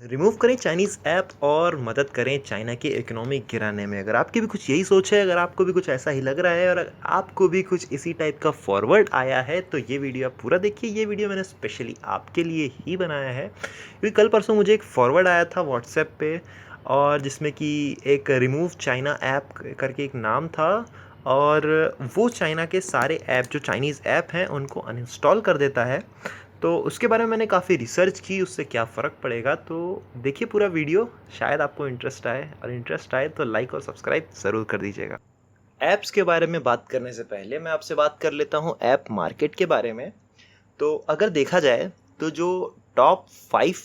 Remove करें Chinese app और मदद करें चाइना की इकोनॉमी गिराने में। अगर आपकी भी कुछ यही सोच है, अगर आपको भी कुछ ऐसा ही लग रहा है और आपको भी कुछ इसी टाइप का फॉरवर्ड आया है, तो ये वीडियो आप पूरा देखिए। ये वीडियो मैंने स्पेशली आपके लिए ही बनाया है, क्योंकि कल परसों मुझे एक फॉरवर्ड आया था व्हाट्सएप पे, और जिसमें कि एक रिमूव चाइना ऐप करके एक नाम था, और वो चाइना के सारे ऐप जो चाइनीज़ ऐप हैं उनको अनइंस्टॉल कर देता है। तो उसके बारे में मैंने काफ़ी रिसर्च की, उससे क्या फ़र्क पड़ेगा। तो देखिए पूरा वीडियो, शायद आपको इंटरेस्ट आए, और इंटरेस्ट आए तो लाइक और सब्सक्राइब ज़रूर कर दीजिएगा। ऐप्स के बारे में बात करने से पहले मैं आपसे बात कर लेता हूँ ऐप मार्केट के बारे में। तो अगर देखा जाए तो जो टॉप 5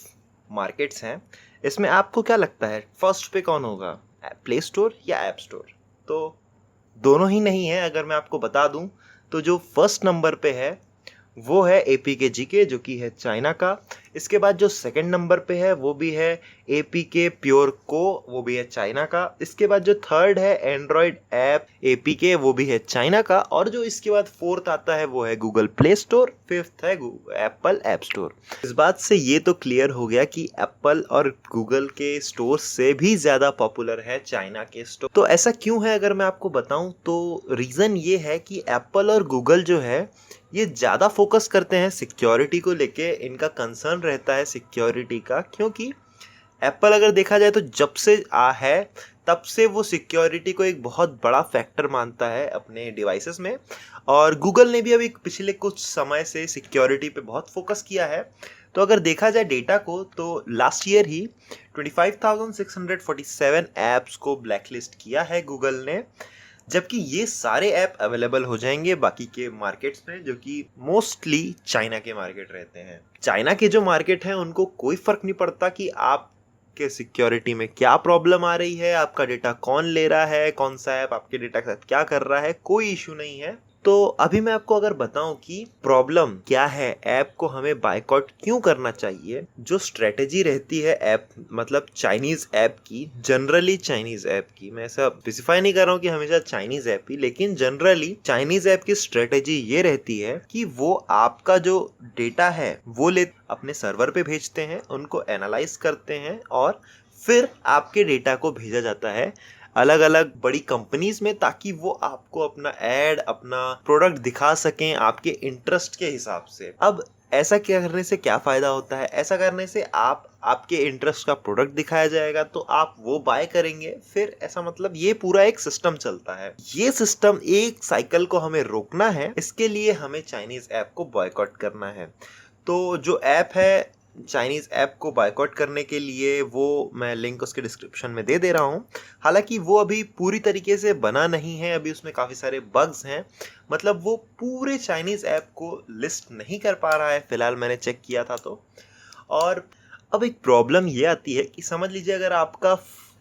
मार्केट्स हैं, इसमें आपको क्या लगता है फर्स्ट पे कौन होगा, प्ले स्टोर या ऐप स्टोर? तो दोनों ही नहीं है। अगर मैं आपको बता दूं तो जो फर्स्ट नंबर पे है वो है एपीके जीके, जो कि है चाइना का। इसके बाद जो सेकंड नंबर पे है वो भी है एपीके प्योर को, वो भी है चाइना का। इसके बाद जो थर्ड है एंड्रॉयड ऐप एपीके, वो भी है चाइना का। और जो इसके बाद फोर्थ आता है वो है गूगल प्ले स्टोर, फिफ्थ है एप्पल ऐप स्टोर। इस बात से ये तो क्लियर हो गया कि एप्पल और गूगल के स्टोर से भी ज़्यादा पॉपुलर है चाइना के स्टोर। तो ऐसा क्यों है, अगर मैं आपको बताऊं तो रीज़न ये है कि एप्पल और गूगल जो है ये ज़्यादा फोकस करते हैं सिक्योरिटी को लेके। इनका कंसर्न रहता है सिक्योरिटी का, क्योंकि एप्पल अगर देखा जाए तो जब से है तब से वो सिक्योरिटी को एक बहुत बड़ा फैक्टर मानता है अपने डिवाइसेस में। और गूगल ने भी अभी पिछले कुछ समय से सिक्योरिटी पे बहुत फोकस किया है। तो अगर देखा जाए डेटा को, तो लास्ट ईयर ही 25,647 ऐप्स को ब्लैकलिस्ट किया है गूगल ने, जबकि ये सारे ऐप अवेलेबल हो जाएंगे बाकी के मार्केट्स में, जो कि मोस्टली चाइना के मार्केट रहते हैं। चाइना के जो मार्केट हैं उनको कोई फर्क नहीं पड़ता कि आप के सिक्योरिटी में क्या प्रॉब्लम आ रही है, आपका डेटा कौन ले रहा है, कौन सा ऐप आपके डेटा के साथ क्या कर रहा है, कोई इशू नहीं है। तो अभी मैं आपको अगर बताऊं कि प्रॉब्लम क्या है, ऐप को हमें बायकॉट क्यों करना चाहिए, जो स्ट्रेटेजी रहती है ऐप मतलब चाइनीज ऐप की, जनरली चाइनीज ऐप की, मैं ऐसा स्पेसिफाई नहीं कर रहा हूँ कि हमेशा चाइनीज ऐप ही, लेकिन जनरली चाइनीज ऐप की स्ट्रेटेजी ये रहती है कि वो आपका जो डेटा है वो ले अपने सर्वर पे भेजते हैं, उनको एनालाइज करते हैं, और फिर आपके डेटा को भेजा जाता है अलग अलग बड़ी कंपनीज में, ताकि वो आपको अपना एड, अपना प्रोडक्ट दिखा सकें आपके इंटरेस्ट के हिसाब से। अब ऐसा क्या करने से क्या फायदा होता है? ऐसा करने से आपके इंटरेस्ट का प्रोडक्ट दिखाया जाएगा तो आप वो बाय करेंगे, फिर ऐसा मतलब ये पूरा एक सिस्टम चलता है। ये सिस्टम, एक साइकिल को हमें रोकना है, इसके लिए हमें चाइनीज ऐप को बॉयकॉट करना है। तो जो ऐप है चाइनीज ऐप को बायकॉट करने के लिए, वो मैं लिंक उसके डिस्क्रिप्शन में दे रहा हूँ। हालांकि वो अभी पूरी तरीके से बना नहीं है, अभी उसमें काफ़ी सारे बग्स हैं, मतलब वो पूरे चाइनीज ऐप को लिस्ट नहीं कर पा रहा है फिलहाल, मैंने चेक किया था तो। और अब एक प्रॉब्लम ये आती है कि समझ लीजिए अगर आपका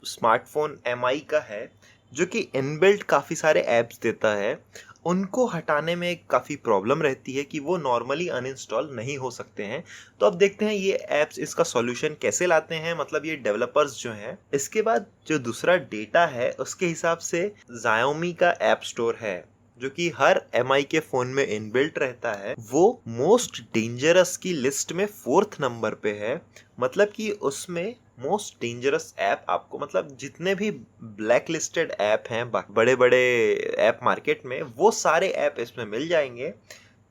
स्मार्टफोन एमआई का है, जो कि इनबिल्ट काफ़ी सारे ऐप्स देता है, उनको हटाने में काफ़ी प्रॉब्लम रहती है कि वो नॉर्मली अनइंस्टॉल नहीं हो सकते हैं। तो अब देखते हैं ये ऐप्स इसका सॉल्यूशन कैसे लाते हैं, मतलब ये डेवलपर्स जो हैं। इसके बाद जो दूसरा डेटा है उसके हिसाब से Xiaomi का ऐप स्टोर है, जो कि हर एमआई के फ़ोन में इनबिल्ट रहता है, वो मोस्ट डेंजरस की लिस्ट में 4th नंबर पे है। मतलब कि उसमें मोस्ट डेंजरस ऐप आपको, मतलब जितने भी ब्लैक लिस्टेड ऐप हैं बड़े बड़े ऐप मार्केट में, वो सारे ऐप इसमें मिल जाएंगे।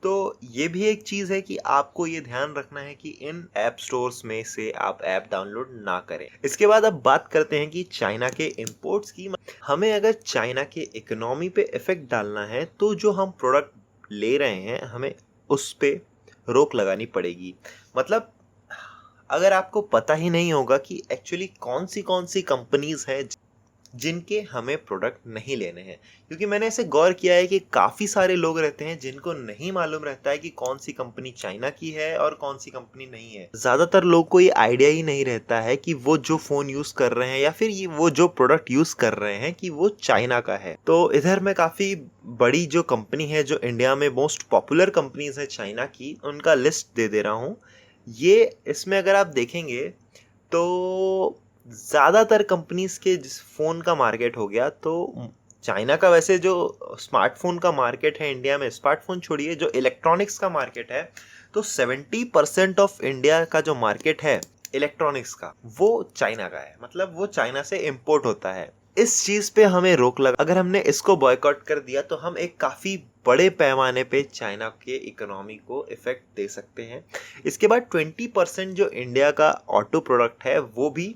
तो ये भी एक चीज़ है कि आपको ये ध्यान रखना है कि इन ऐप स्टोर्स में से आप ऐप डाउनलोड ना करें। इसके बाद अब बात करते हैं कि चाइना के इंपोर्ट्स की। हमें अगर चाइना के इकोनॉमी पे इफेक्ट डालना है, तो जो हम प्रोडक्ट ले रहे हैं हमें उस पे रोक लगानी पड़ेगी। मतलब अगर आपको पता ही नहीं होगा कि एक्चुअली कौन सी कंपनीज हैं जिनके हमें प्रोडक्ट नहीं लेने हैं, क्योंकि मैंने ऐसे गौर किया है कि काफ़ी सारे लोग रहते हैं जिनको नहीं मालूम रहता है कि कौन सी कंपनी चाइना की है और कौन सी कंपनी नहीं है। ज़्यादातर लोग को ये आइडिया ही नहीं रहता है कि वो जो फ़ोन यूज़ कर रहे हैं या फिर ये वो जो प्रोडक्ट यूज़ कर रहे हैं कि वो चाइना का है। तो इधर मैं काफ़ी बड़ी जो कंपनी है, जो इंडिया में मोस्ट पॉपुलर कंपनीज है चाइना की, उनका लिस्ट दे रहा हूँ। ये इसमें अगर आप देखेंगे तो ज़्यादातर कंपनीज के जिस फ़ोन का मार्केट हो गया, तो चाइना का वैसे जो स्मार्टफोन का मार्केट है इंडिया में, स्मार्टफोन छोड़िए, जो इलेक्ट्रॉनिक्स का मार्केट है, तो 70% ऑफ इंडिया का जो मार्केट है इलेक्ट्रॉनिक्स का, वो चाइना का है, मतलब वो चाइना से इंपोर्ट होता है। इस चीज पे हमें रोक लगा, अगर हमने इसको बॉयकॉट कर दिया तो हम एक काफी बड़े पैमाने पे चाइना के इकोनॉमी को इफेक्ट दे सकते हैं। इसके बाद 20% जो इंडिया का ऑटो प्रोडक्ट है वो भी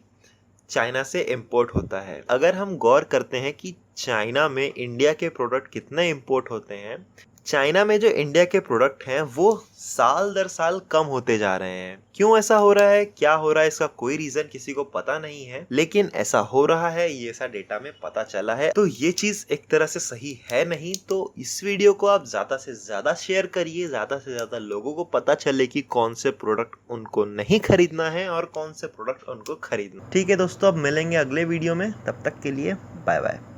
चाइना से इंपोर्ट होता है। अगर हम गौर करते हैं कि चाइना में इंडिया के प्रोडक्ट कितने इंपोर्ट होते हैं, चाइना में जो इंडिया के प्रोडक्ट हैं वो साल दर साल कम होते जा रहे हैं। क्यों ऐसा हो रहा है, क्या हो रहा है, इसका कोई रीजन किसी को पता नहीं है, लेकिन ऐसा हो रहा है, ये ऐसा डेटा में पता चला है। तो ये चीज एक तरह से सही है नहीं। तो इस वीडियो को आप ज्यादा से ज्यादा शेयर करिए, ज्यादा से ज्यादा लोगों को पता चले कि कौन से प्रोडक्ट उनको नहीं खरीदना है और कौन से प्रोडक्ट उनको खरीदना। ठीक है दोस्तों, अब मिलेंगे अगले वीडियो में, तब तक के लिए बाय बाय।